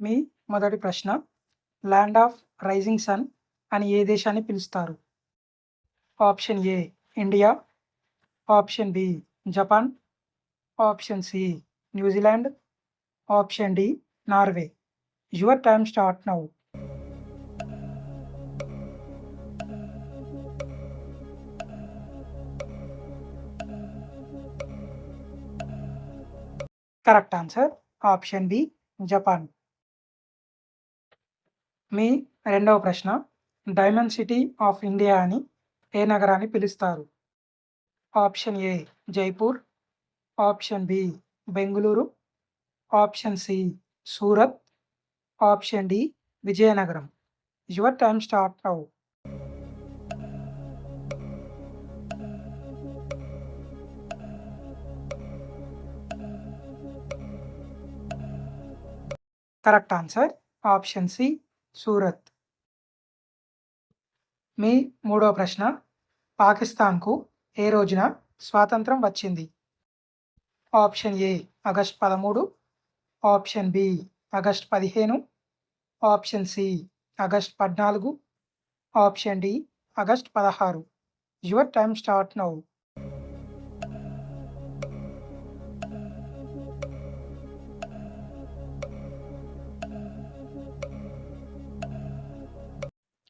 మీ మొదటి ప్రశ్న, land of rising sun అని ఏ దేశాన్ని పిలుస్తారు? Option A India, option B Japan, option C New Zealand, option D Norway. Your time start now. Correct answer option B Japan. మీ రెండవ ప్రశ్న, డైమండ్ సిటీ ఆఫ్ ఇండియా అని ఏ నగరాన్ని పిలుస్తారు? Option A Jaipur, option B Bengaluru, option C Surat, option D Vizianagaram. Your time start now. Correct answer option C Surat. మీ మూడవ ప్రశ్న, పాకిస్తాన్కు ఏ రోజున స్వాతంత్రం వచ్చింది? Option A August 13, option B August 15, option C August 14, option D August 16. Your time start now.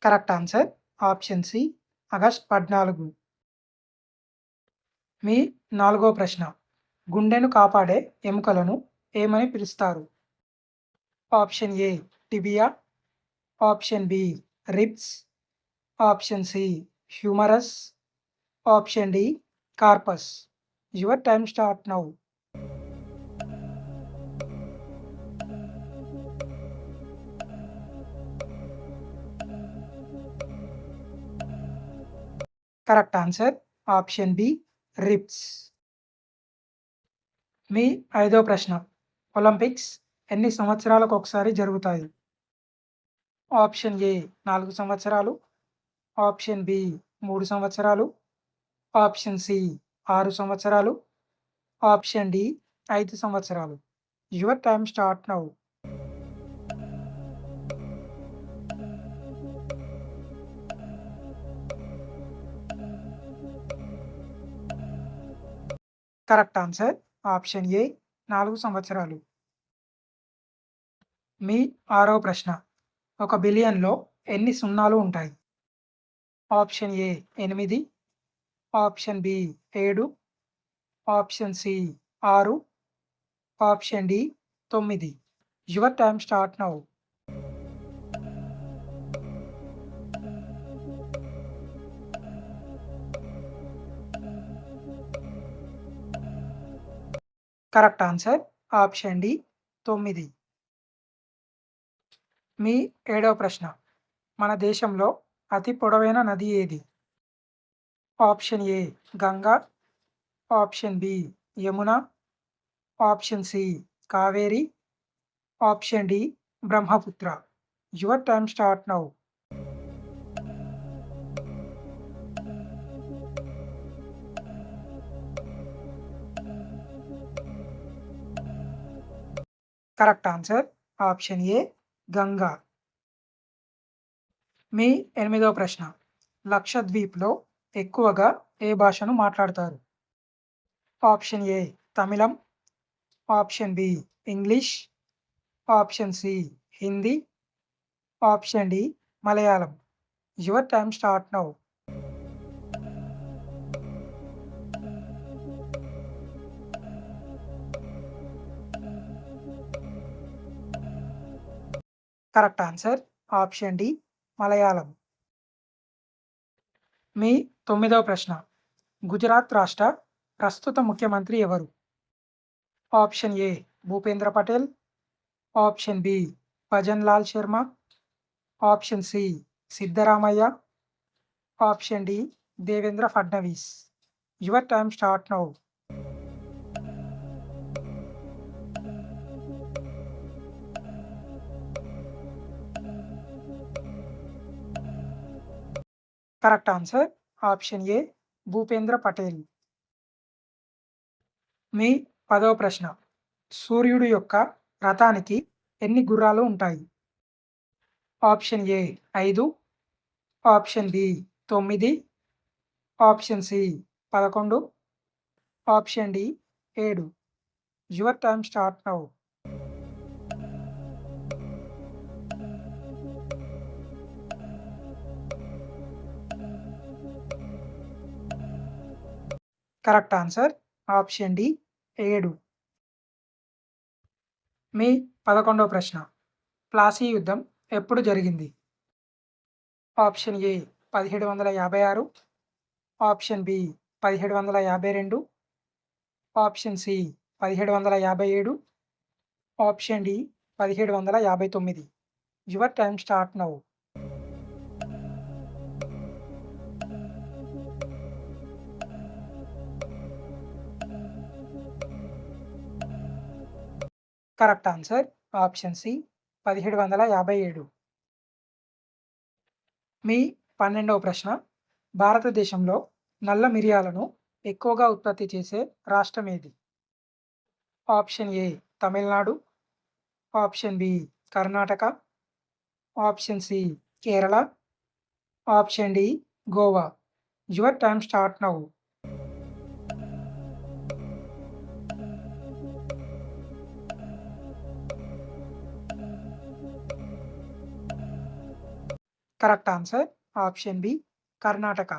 Correct answer option C August 14. మీ నాలుగో ప్రశ్న, గుండెను కాపాడే ఎముకలను ఏమని పిలుస్తారు? Option A tibia, option B ribs, option C humerus, option D carpus. Your time start now. Correct answer option B ribs. మీ ఐదో ప్రశ్న, ఒలింపిక్స్ ఎన్ని సంవత్సరాలకు ఒకసారి జరుగుతాయి? ఆప్షన్ ఏ 4 సంవత్సరాలు, ఆప్షన్ బి 3 సంవత్సరాలు, ఆప్షన్ సి 6 సంవత్సరాలు, ఆప్షన్ డి 5 సంవత్సరాలు. Your time start now. Correct answer option ఏ 4 సంవత్సరాలు. మీ ఆరో ప్రశ్న, 1 బిలియన్లో ఎన్ని సున్నాలు ఉంటాయి? Option A 8, option B 7, option C 6, option D 9. Your time start now. Correct answer option D 9. మీ ఏడవ ప్రశ్న, మన దేశంలో అతి పొడవైన నది ఏది? Option A Ganga, option B Yamuna, option C Kaveri, option D Brahmaputra. Your time start now. Correct answer option A Ganga. మీ ఎనిమిదవ ప్రశ్న, లక్షద్వీప్లో ఎక్కువగా ఏ భాషను మాట్లాడతారు? Option A Tamilam, option B English, option C Hindi, option D Malayalam. Your time start now. Correct answer option D Malayalam. మీ తొమ్మిదవ ప్రశ్న, గుజరాత్ రాష్ట్ర ప్రస్తుత ముఖ్యమంత్రి ఎవరు? Option A Bhupendra Patel, option B Bhajan Lal Sharma, option C Siddaramaiah, option D Devendra Fadnavis. Your time start now. Correct answer option A Bhupendra Patel. మీ 10వ ప్రశ్న, సూర్యుడు యొక్క రథానికి ఎన్ని గుర్రాలు ఉంటాయి? Option A 5, option B 9, option C 11, option D 7. Your time start now. Correct answer option D 7. మీ 11వ ప్రశ్న. ప్లాసీ యుద్ధం ఎప్పుడు జరిగింది? Option A 1756, option B 1752, option C 1757, option D 1759. Your time start now. Correct answer option C 1757. మీ 12వ ప్రశ్న. భారతదేశంలో నల్ల మిరియాలను ఎక్కువగా ఉత్పత్తి చేసే రాష్ట్రం ఏది? Option A Tamil Nadu, option B Karnataka, option C Kerala, option D Goa. Your time start now. Correct answer option B Karnataka.